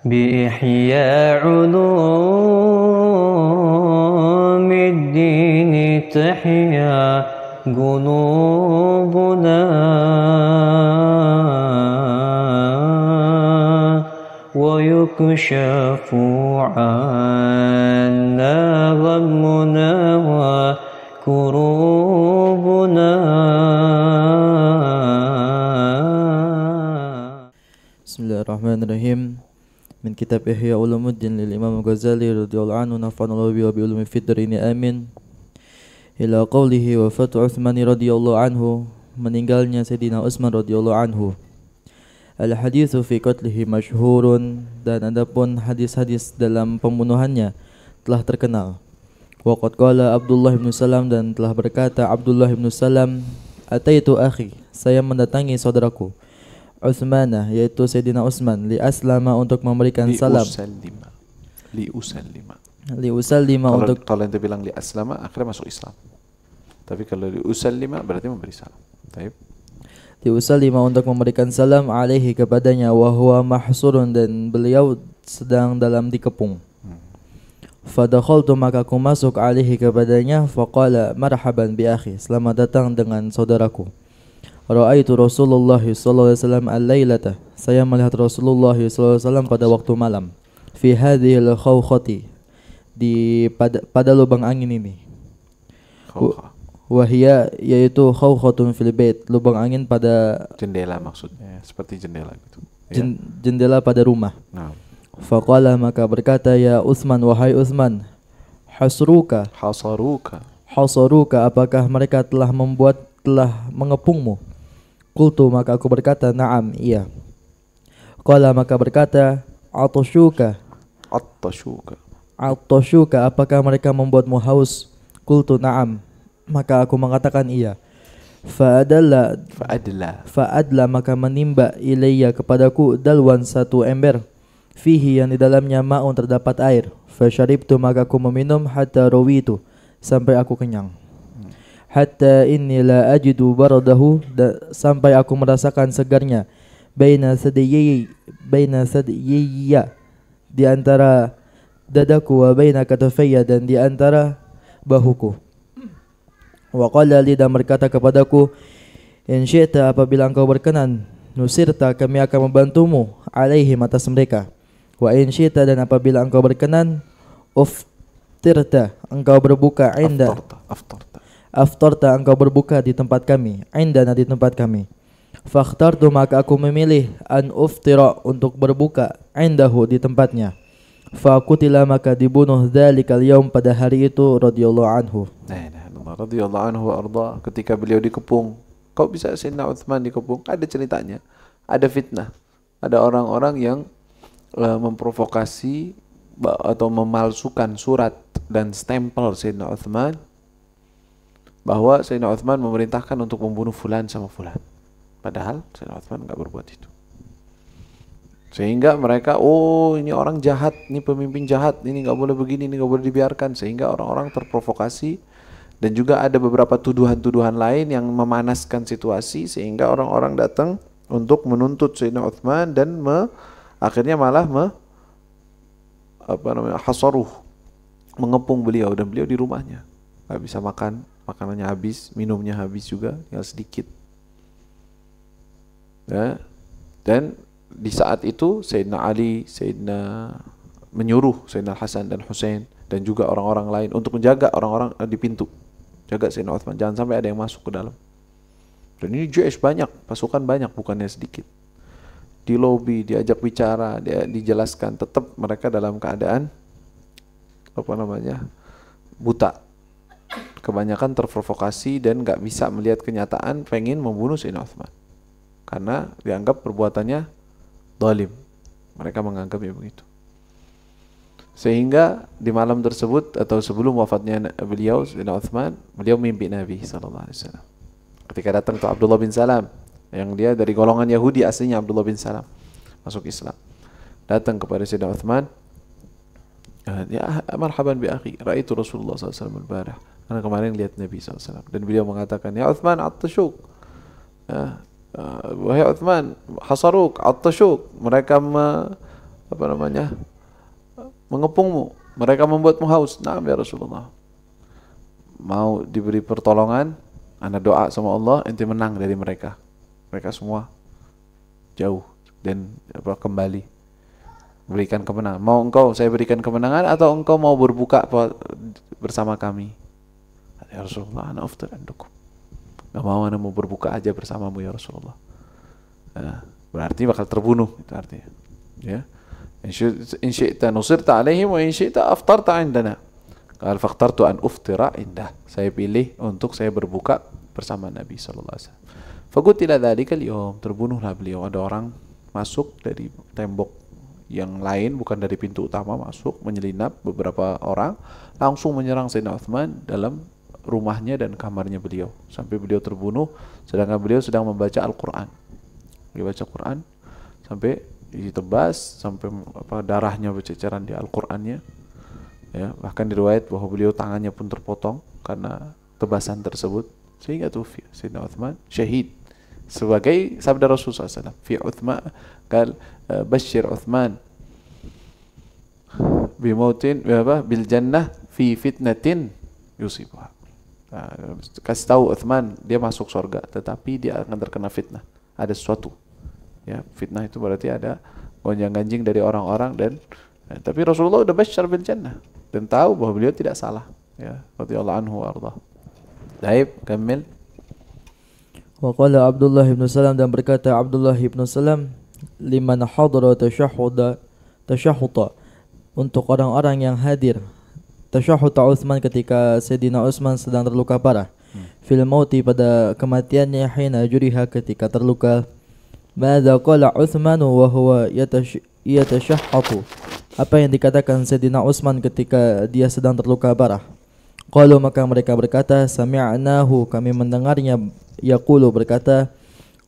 بإحياء علوم الدين تحيا قلوبنا ويكشف عنا غمنا وكروبنا. Bismillahirrahmanirrahim. Min kitab Ihya Ulumuddin lil Imam Ghazali radhiyallahu anhu, nafa'anallahu bihi wa bi ulumi fid darini amin. Ila qawlihi wa fatu Utsman radhiyallahu anhu, meninggalnya Sayyidina Utsman radhiyallahu anhu. Al haditsu fi qatlihi masyhurun, dan adapun hadis-hadis dalam pembunuhannya telah terkenal. Wa qad qala Abdullah bin Salam, dan telah berkata Abdullah bin Salam, ataitu akhi, saya mendatangi saudaraku Utsmanah, yaitu Sayyidina Utsman, li aslama, untuk memberikan salam. Li usallima untuk, kalau ente bilang li aslama akhirnya masuk Islam. Tapi kalau li usallima berarti memberi salam. Baik. Li usallima untuk memberikan salam alaihi, kepadanya, wa huwa mahsurun, dan beliau sedang dalam dikepung. Fadakhaltu, maka aku masuk, alaihi, kepadanya, faqala marhaban bi akhi, selamat datang dengan saudaraku. Ra'aitu Rasulullah sallallahu alaihi wasallam al-lailata, saya melihat Rasulullah sallallahu alaihi wasallam pada waktu malam. Fi hadhil khawkhati, pada lubang angin ini. Wahia, yaitu khawkhatun fil bait, lubang angin pada jendela, maksudnya seperti jendela gitu. Jendela pada rumah. Nah. Faqala, maka berkata, ya Utsman, wahai Utsman, hasaruka, apakah mereka telah mengepungmu? Qultu, maka aku berkata, na'am, iya. Qala, maka berkata, atashuka, apakah mereka membuatmu haus? Qultu, na'am, maka aku mengatakan iya. Fa'adla, maka menimba ilayya, kepadaku, dalwan, satu ember, fihi, yang di dalamnya ma'un, terdapat air. Fasyaribtu, maka aku meminum, hatta rawitu, sampai aku kenyang. Hatta inni la ajidu baradahu, sampai aku merasakan segarnya, baina sadiyya, di antara dadaku, wa baina katafayya, dan di antara bahuku. Wa qala li, dan berkata kepadaku, in syi'ta, apabila engkau berkenan, nusirta, kami akan membantumu, alaihim, atas mereka. Wa in syi'ta, dan apabila engkau berkenan, uftirta, engkau berbuka, aftarta, engkau berbuka di tempat kami, indana, di tempat kami. Fakhtartu, maka aku memilih, an uftira, untuk berbuka, indahu, di tempatnya. Faqutila, maka dibunuh, dzalikal yaum, pada hari itu, radhiyallahu anhu. Radhiyallahu anhu arda. Ketika beliau dikepung, kau bisa Sayyidina Utsman dikepung, ada ceritanya, ada fitnah, ada orang-orang yang memprovokasi atau memalsukan surat dan stempel Sayyidina Utsman, bahwa Sayyidina Utsman memerintahkan untuk membunuh fulan sama fulan, padahal Sayyidina Utsman enggak berbuat itu. Sehingga mereka, oh ini orang jahat, ini pemimpin jahat, ini enggak boleh begini, ini enggak boleh dibiarkan. Sehingga orang-orang terprovokasi, dan juga ada beberapa tuduhan-tuduhan lain yang memanaskan situasi, sehingga orang-orang datang untuk menuntut Sayyidina Utsman, dan akhirnya malah hasaruh, mengepung beliau, dan beliau di rumahnya enggak bisa makan, makanannya habis, minumnya habis juga, tinggal sedikit. Ya. Dan di saat itu Sayyidina Ali, menyuruh Sayyidina Hasan dan Husain, dan juga orang-orang lain untuk menjaga orang-orang di pintu, jaga Sayyidina Utsman, jangan sampai ada yang masuk ke dalam. Dan ini Jaish banyak, pasukan banyak, bukannya sedikit. Di lobi, diajak bicara, dijelaskan, tetap mereka dalam keadaan buta. Kebanyakan terprovokasi dan nggak bisa melihat kenyataan, pengen membunuh Sayyidina Utsman karena dianggap perbuatannya zalim. Mereka menganggapnya begitu. Sehingga di malam tersebut, atau sebelum wafatnya beliau, Sayyidina Utsman, beliau mimpi Nabi sallallahu alaihi wasallam. Ketika datang ke Abdullah bin Salam, yang dia dari golongan Yahudi aslinya, Abdullah bin Salam, masuk Islam. Datang kepada Sayyidina Utsman, ya marhaban bi akhi, ra'aitu Rasulullah sallallahu alaihi wasallam al-barah. Karena kemarin lihat Nabi sallallahu alaihi wasallam, dan beliau mengatakan, ya Utsman, attashuk. Wahai Utsman, hasaruk, attashuk. Mereka mengepungmu, mereka membuatmu haus. Naam ya Rasulullah. Mau diberi pertolongan, ana doa sama Allah, ente menang dari mereka. Mereka semua jauh dan kembali. Berikan kemenangan. Mau engkau saya berikan kemenangan atau engkau mau berbuka bersama kami? Ya Rasulullah, ana aftar andukum. Enggak mau, ana mau berbuka aja bersamamu ya Rasulullah. Nah, berarti bakal terbunuh itu artinya. Ya. In syi'ta nusirta alaihim wa in syi'ta aftarta indana. Qal faqtartu an uftira indah. Saya pilih untuk saya berbuka bersama Nabi sallallahu alaihi wasallam. Faqutila dzalika al-yawm, terbunuhlah beliau. Ada orang masuk dari tembok yang lain, bukan dari pintu utama, masuk menyelinap beberapa orang, langsung menyerang Sayyidina Utsman dalam rumahnya dan kamarnya beliau sampai beliau terbunuh sedangkan beliau sedang membaca Al-Qur'an. Dia baca Quran sampai ditebas sampai darahnya berceceran di Al-Qur'annya. Ya, bahkan diriwayat bahwa beliau tangannya pun terpotong karena tebasan tersebut sehingga tufi Sayyidina Utsman syahid. Sebagai sabda Rasulullah SAW, fi Utsman qal bashir Utsman bimautin bil jannah fi fitnatin yusibuha. Kasih tahu Utsman dia masuk surga tetapi dia akan terkena fitnah. Ada sesuatu. Ya, fitnah itu berarti ada gonjang-ganjing dari orang-orang dan tapi Rasulullah udah basyar bil jannah dan tahu bahwa beliau tidak salah. Ya, radhiyallahu anhu warḍah. Baik, kamil. Wa qala Abdullah bin Salam, dan berkata Abdullah bin Salam, liman hadara tashahhuda untuk orang-orang yang hadir tasyahhud Utsman ketika Sayyidina Utsman sedang terluka parah, fil mauti pada kematiannya, hina juriha ketika terluka. Madza qala Utsman wa huwa yatashahhatu, apa yang dikatakan Sayyidina Utsman ketika dia sedang terluka parah? Qalu, maka mereka berkata, sami'nahu, kami mendengarnya, yaqulu, berkata,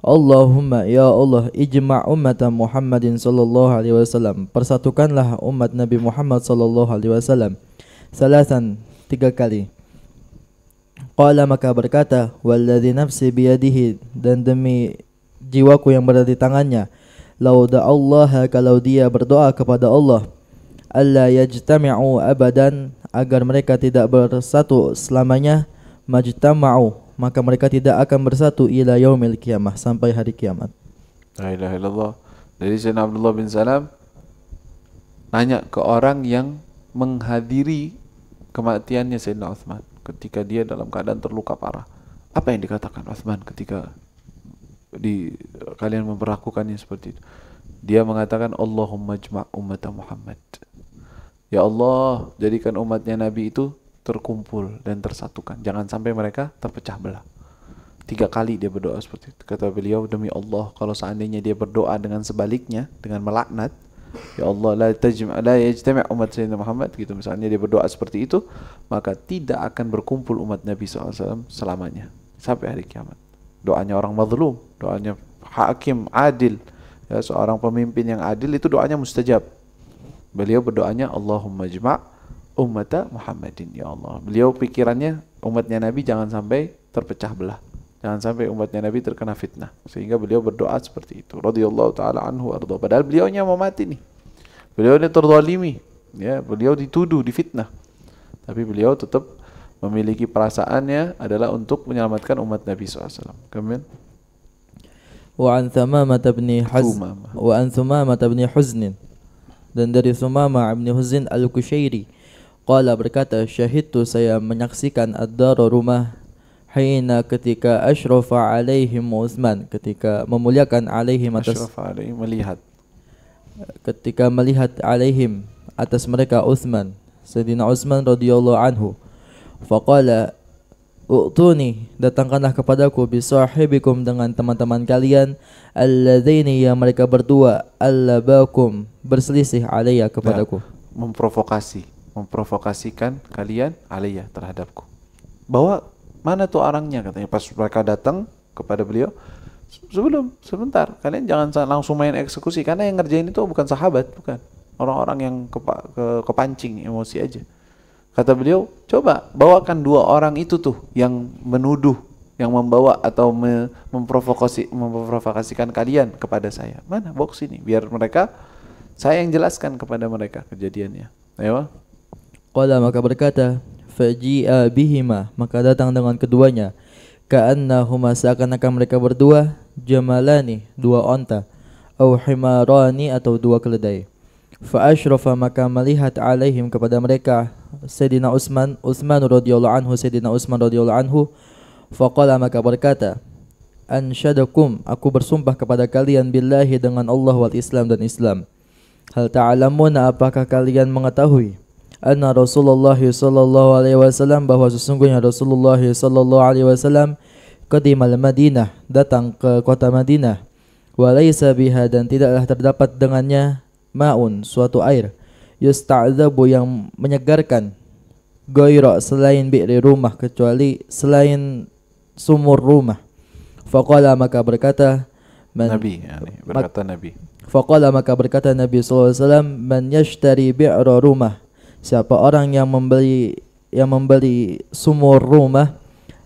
Allahumma ya Allah, ijma' ummat Muhammadin sallallahu alaihi wasallam, persatukanlah umat Nabi Muhammad sallallahu alaihi wasallam, salasan, 3 kali. Qala, maka berkata, walladzi nafsi biyadihi, dan demi jiwaku yang berada di tangannya, lau da'allaha, kalau dia berdoa kepada Allah, alla yajtami'u abadan, agar mereka tidak bersatu selamanya, majtama'u, maka mereka tidak akan bersatu ila yaumil qiyamah, sampai hari kiamat. La ilaha illallah. Dari Sayyidina Abdullah bin Salam nanya ke orang yang menghadiri kematiannya Sayyidina Utsman ketika dia dalam keadaan terluka parah. Apa yang dikatakan Utsman ketika kalian memperlakukannya seperti itu? Dia mengatakan, Allahumma jma' ummata Muhammad. Ya Allah, jadikan umatnya Nabi itu terkumpul dan tersatukan. Jangan sampai mereka terpecah belah. 3 kali dia berdoa seperti itu. Kata beliau, demi Allah, kalau seandainya dia berdoa dengan sebaliknya, dengan melaknat, ya Allah, la yajtami' umat Sayyidina Muhammad, gitu misalnya, dia berdoa seperti itu, maka tidak akan berkumpul umat Nabi SAW selamanya sampai hari kiamat. Doanya orang mazlum, doanya hakim adil, ya, seorang pemimpin yang adil, itu doanya mustajab. Beliau berdoanya, Allahumma jma' ummata Muhammadin, ya Allah. Beliau pikirannya umatnya Nabi jangan sampai terpecah belah, jangan sampai umatnya Nabi terkena fitnah, sehingga beliau berdoa seperti itu. Radhiyallahu taala anhu arda. Padahal beliaunya mau mati nih, beliau ini terzalimi, ya, beliau dituduh, difitnah, tapi beliau tetap memiliki perasaannya adalah untuk menyelamatkan umat Nabi SAW. Kemudian Wa an Thumamah bin Huzn, dan dari Thumamah bin Huzn al-Kushairi, qala, berkata, syahidtu, saya menyaksikan ad-dar, rumah, hina ketika asyrafa alaihim Utsman, ketika memuliakan alaihim atas, asyrafa alaihim, melihat, ketika melihat alaihim atas mereka Utsman, Sayyidina Utsman radhiyallahu anhu. Faqala, u'tuni, datangkanlah kepadaku, bisahibikum, dengan teman-teman kalian, alladzaini, yang mereka berdua, allabakum, berselisih alayya, kepadaku. Nah, memprovokasikan kalian alayya, terhadapku. Bahwa mana tuh orangnya, katanya pas mereka datang kepada beliau, sebentar, kalian jangan langsung main eksekusi, karena yang ngerjain itu bukan sahabat, bukan orang-orang yang kepancing emosi aja. Kata beliau, coba bawakan 2 orang itu tuh yang menuduh, yang membawa atau memprovokasikan kalian kepada saya. Mana? Bawa sini biar mereka Saya yang jelaskan kepada mereka kejadiannya. Ayo. Qala maka berkata, faji'a bihima, maka datang dengan keduanya, ka'annahuma seakan-akan mereka berdua, jamalani, dua onta, au himarani atau dua keledai. Fa asyrafa maka melihat alaihim kepada mereka Sayyidina Utsman radhiyallahu anhu, Sayyidina Utsman radhiyallahu anhu, faqala maka berkata, ansyadakum, aku bersumpah kepada kalian billahi dengan Allah wal Islam dan Islam. Hal ta'lamuna, apakah kalian mengetahui anna Rasulullah sallallahu alaihi wasallam, bahwa sesungguhnya Rasulullah sallallahu alaihi wasallam qadimal Madinah, datang ke kota Madinah, wa laisa biha, dan tidaklah terdapat dengannya ma'un, suatu air, yusta'dzabu, yang menyegarkan, ghaira, selain bi'ri rumah, kecuali selain sumur rumah. Faqala maka berkata Nabi, berkata Nabi. Faqala maka berkata Nabi sallallahu alaihi wasallam, man yashtari bi'ra rumah, siapa orang yang membeli sumur rumah,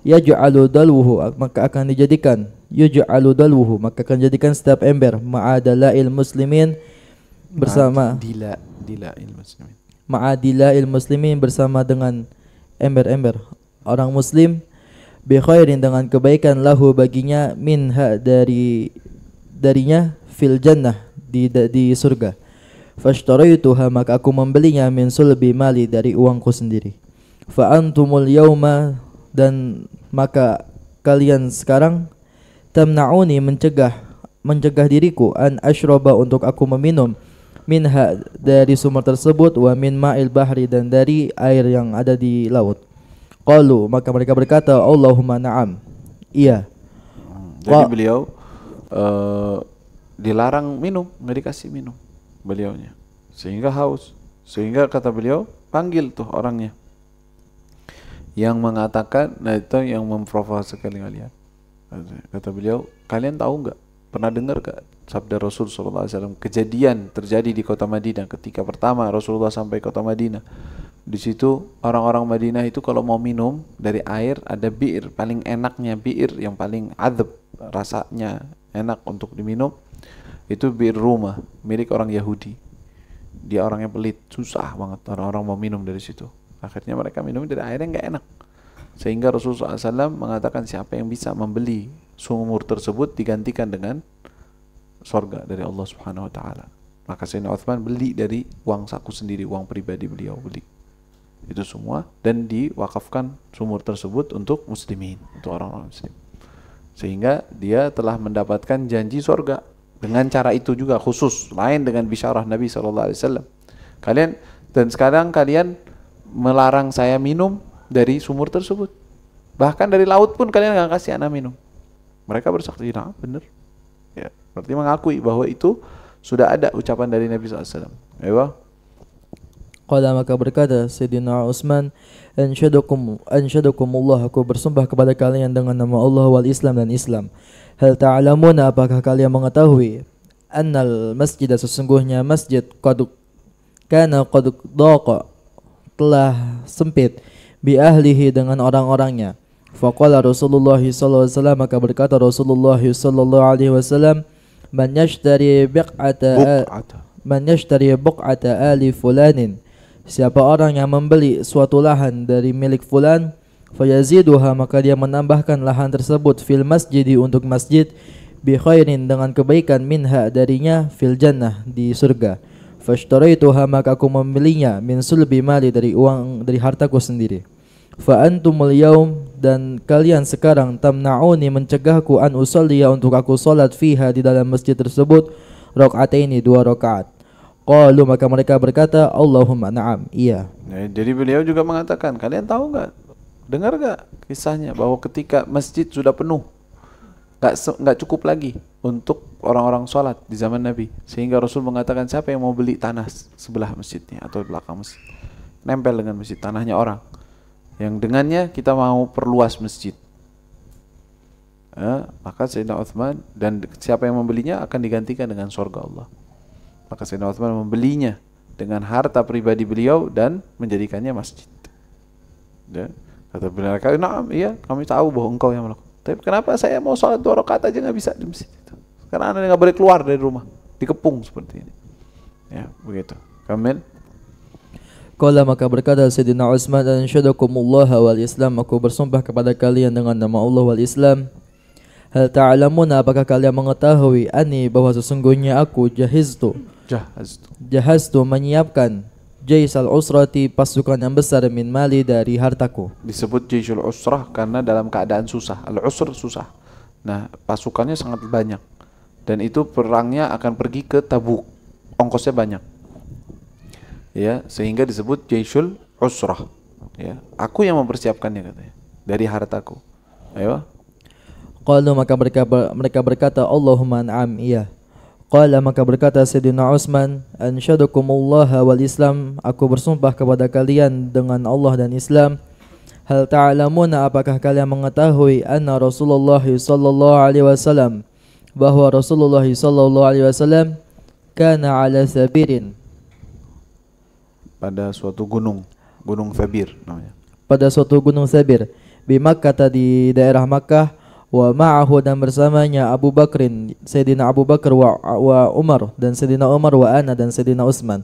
yaj'alu dalwuhu, maka akan dijadikan, yaj'alu dalwuhu, maka akan dijadikan setiap ember, ma'adalail muslimin, bersama dilail muslimin, ma'adilail muslimin, bersama dengan ember-ember orang muslim, bi khairin, dengan kebaikan, lahu baginya, minha darinya, fil jannah, di surga. Fashtaraytuha, maka aku membelinya, min sulbi mali, dari uangku sendiri. Fa antumul yauma, dan maka kalian sekarang, tamna'uni, mencegah diriku, an ashraba, untuk aku meminum, minha, dari sumur tersebut, wa min ma'il bahri, dan dari air yang ada di laut. Qalu, maka mereka berkata, Allahumma na'am, iya. Jadi beliau dilarang minum, nggak dikasih minum beliaunya, sehingga haus. Sehingga kata beliau, panggil tuh orangnya yang mengatakan, nah itu yang memprovokasi kalian. Kata beliau, kalian tahu nggak, pernah dengar gak sabda Rasul SAW, kejadian terjadi di kota Madinah ketika pertama Rasulullah sampai kota Madinah. Di situ orang-orang Madinah itu kalau mau minum dari air, ada bir, paling enaknya bir yang paling adab, rasanya enak untuk diminum, itu bir rumah milik orang Yahudi. Dia orangnya pelit, susah banget orang-orang mau minum dari situ. Akhirnya mereka minum dari air yang gak enak. Sehingga Rasulullah SAW mengatakan, siapa yang bisa membeli sumur tersebut digantikan dengan surga dari Allah Subhanahu Wa Taala. Maka Sayyidina Utsman beli dari uang saku sendiri, uang pribadi beliau beli itu semua, dan diwakafkan sumur tersebut untuk muslimin, untuk orang-orang muslim. Sehingga dia telah mendapatkan janji surga dengan cara itu juga khusus, lain dengan bisyarah Nabi SAW. Kalian, dan sekarang kalian melarang saya minum dari sumur tersebut, bahkan dari laut pun kalian nggak kasih anak minum. Mereka bersaksi, nah benar, ya, berarti mengakui bahwa itu sudah ada ucapan dari Nabi SAW. Ayo. Qala maka berkata Sayyidina Utsman, ansyadakumullah, aku bersumpah kepada kalian dengan nama Allah wal Islam dan Islam. Hal ta'lamuna, apakah kalian mengetahui, annal masjid, sesungguhnya masjid, qad daqa, telah sempit, bi ahlihi, dengan orang-orangnya. Faqala Rasulullah sallallahu alaihi wasallam, maka berkata Rasulullah sallallahu alaihi wasallam, man yashtari buq'ata ali fulanin, siapa orang yang membeli suatu lahan dari milik fulan, fayaziduha, maka dia menambahkan lahan tersebut, fil masjidi, untuk masjid, bi khairin, dengan kebaikan, minha, darinya, fil jannah, di surga. Fashtaraituha, maka aku membelinya, min sulbi mali, dari uang, dari hartaku sendiri. Fa antumul yaum, dan kalian sekarang, tamna'uni, mencegahku, an usalliya, untuk aku salat, fiha, di dalam masjid tersebut, raka'ataini, 2 rakaat. Qalu, maka mereka berkata, Allahumma na'am, iya. Jadi beliau juga mengatakan, kalian tahu nggak, dengar nggak kisahnya bahwa ketika masjid sudah penuh, nggak cukup lagi untuk orang-orang sholat di zaman Nabi, sehingga Rasul mengatakan, siapa yang mau beli tanah sebelah masjidnya atau belakang masjid, nempel dengan masjid, tanahnya orang, yang dengannya kita mau perluas masjid, maka Sayyidina Utsman, dan siapa yang membelinya akan digantikan dengan surga Allah. Maka Sayyidina Utsman membelinya dengan harta pribadi beliau dan menjadikannya masjid. Ya. Kata beliau, "Na'am, iya, kami tahu bahwa engkau yang melakukan. Tapi kenapa saya mau sholat 2 rakaat aja nggak bisa di masjid itu? Karena Anda nggak boleh keluar dari rumah, dikepung seperti ini." Ya, begitu. Kamil. Qala maka berkata Sayyidina Utsman, ansyadakumullah wal Islam, aku bersumpah kepada kalian dengan nama Allah wal Islam. Hal ta'lamuna, apakah kalian mengetahui ani bahwa sesungguhnya aku jahaztu menyiapkan jaisal usrati, pasukan yang besar, min mali, dari hartaku. Disebut jaisul usrah karena dalam keadaan susah. Al-usr susah. Nah, pasukannya sangat banyak. Dan itu perangnya akan pergi ke Tabuk. Ongkosnya banyak. Ya, sehingga disebut jaisul usrah. Ya, aku yang mempersiapkannya katanya dari hartaku. Ayo. Qalu maka mereka berkata Allahumma an'am, iya. Qala maka berkata Sayyidina Utsman, ansyadakumullah wal Islam, aku bersumpah kepada kalian dengan Allah dan Islam. Hal ta'lamuna, apakah kalian mengetahui anna Rasulullah sallallahu alaihi wasallam, bahwa Rasulullah sallallahu alaihi wasallam kana ala sabirin, pada suatu gunung Thabir namanya. Pada suatu gunung Sabir, di Makkah, di daerah Makkah, wa ma'ahu, dan bersamanya Abu Bakrin, Sayyidina Abu Bakar, wa Umar, dan Sayyidina Umar, wa ana, dan Sayyidina Utsman.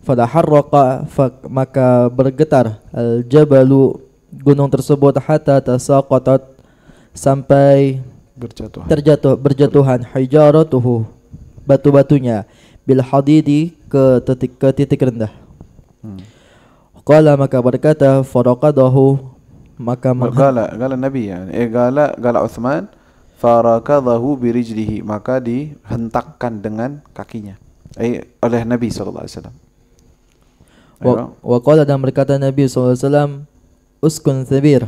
Fadaharraqa, maka bergetar al-jabalu, gunung tersebut, hatta tasaqatat, sampai berjatuhan hijaratuhu, batu-batunya, bil hadidi, ke titik rendah. Qala maka berkata faraqadahu, maka gala Nabi ya, gala Utsman, farakadahu birijlihi, maka dihentakkan dengan kakinya, oleh Nabi sallallahu alaihi wasallam. Wa qala, dan berkata Nabi sallallahu alaihi wasallam, uskun Thabir,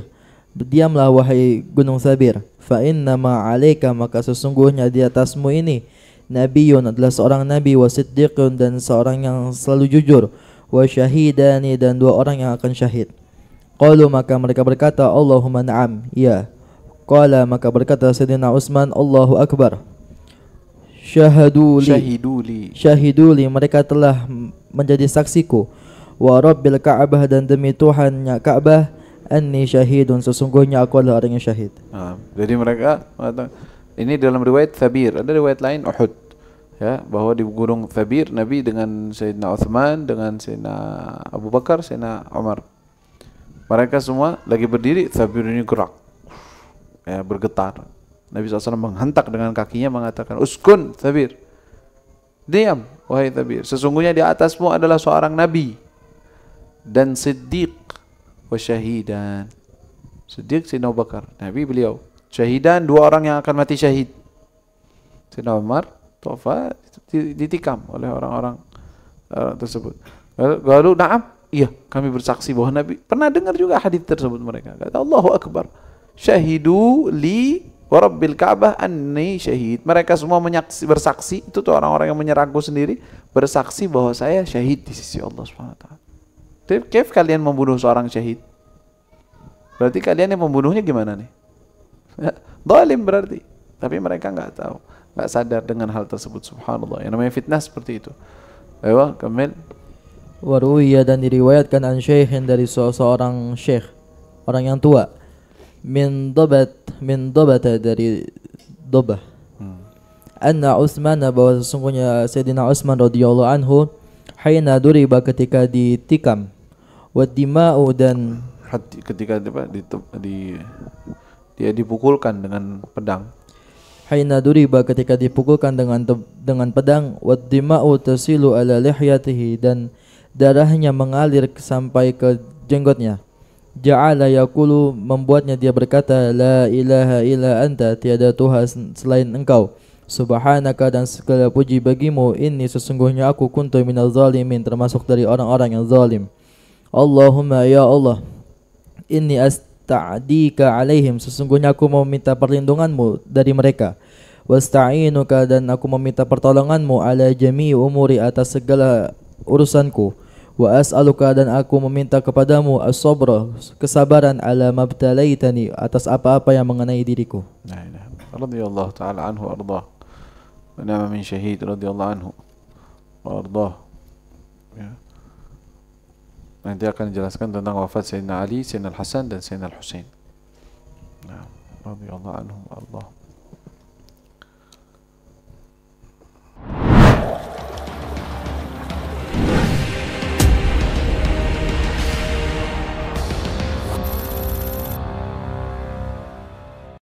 berdiamlah wahai gunung Thabir, fa inna ma 'alaika, maka sesungguhnya di atasmu ini nabiyun, adalah seorang nabi, wa siddiqun, dan seorang yang selalu jujur, wa syahidani, dan 2 orang yang akan syahid. Qalu maka mereka berkata Allahumma na'am, iya. Qala maka berkata Sayyidina Utsman, Allahu akbar. Syahiduli, mereka telah menjadi saksiku. Wa rabbil Ka'bah, dan demi Tuhannya Ka'bah, anni syahidun, sesungguhnya aku adalah orang yang syahid. Jadi mereka, ini dalam riwayat Thabir, ada riwayat lain Uhud. Ya, bahwa di gunung Thabir Nabi dengan Sayyidina Utsman, dengan Sayyidina Abu Bakar, Sayyidina Umar, mereka semua lagi berdiri, Thabir ini gerak, ya, bergetar. Nabi SAW menghentak dengan kakinya, mengatakan, uskun Thabir, diam wahai Thabir, sesungguhnya di atasmu adalah seorang nabi dan siddiq wa syahidan. Siddiq Sayyidina Abu Bakar, Nabi beliau, syahidan, 2 orang yang akan mati syahid. Sayyidina Umar Tofa ditikam oleh orang-orang tersebut. Lalu na'am, iya, kami bersaksi bahwa Nabi pernah dengar juga hadis tersebut. Mereka kata Allahu akbar, syahidu li wa rabbil Ka'bah anni syahid. Mereka semua bersaksi, itu tuh orang-orang yang menyerangku sendiri, bersaksi bahwa saya syahid di sisi Allah Subhanahu wa taala. Kif kalian membunuh seorang syahid? Berarti kalian yang membunuhnya gimana nih? Zalim berarti. Tapi mereka enggak tahu, enggak sadar dengan hal tersebut. Subhanallah, yang namanya fitnah seperti itu. Ayo, Kamil. Waruya, dan diriwayatkan an syekhin, dari seorang syekh, orang yang tua, min dobata, dari dobah, anna Utsman, bahwa sesungguhnya Sayyidina Utsman radhiyallahu anhu, haina duriba, ketika ditikam, wadima'u, dan ketika dia dipukulkan dengan pedang. Haina duriba, ketika dipukulkan dengan pedang, waddima'u tasilu ala lihyatihi, dan darahnya mengalir sampai ke jenggotnya. Ja'ala yaqulu, membuatnya dia berkata, la ilaha illa anta, tiada Tuhan selain engkau. Subhanaka, dan segala puji bagimu, inni, sesungguhnya aku kuntu minaz zalimin, termasuk dari orang-orang yang zalim. Allahumma, ya Allah, inni ta'dika alaihim, sesungguhnya aku meminta perlindunganmu dari mereka. Wasta'inuka, dan aku meminta pertolonganmu, ala jami'i umuri, atas segala urusanku. Wa as'aluka, dan aku meminta kepadamu, as-sabra, kesabaran, ala mabtalaitani, atas apa-apa yang mengenai diriku. Radhiyallahu ta'ala anhu ardah, wa nama min syahid radhiyallahu anhu wa ardah. Nanti akan dijelaskan tentang wafat Sayyidina Ali, Sayyidina Al-Hasan, dan Sayyidina Al-Husain. Radhiyallahu anhum Allah.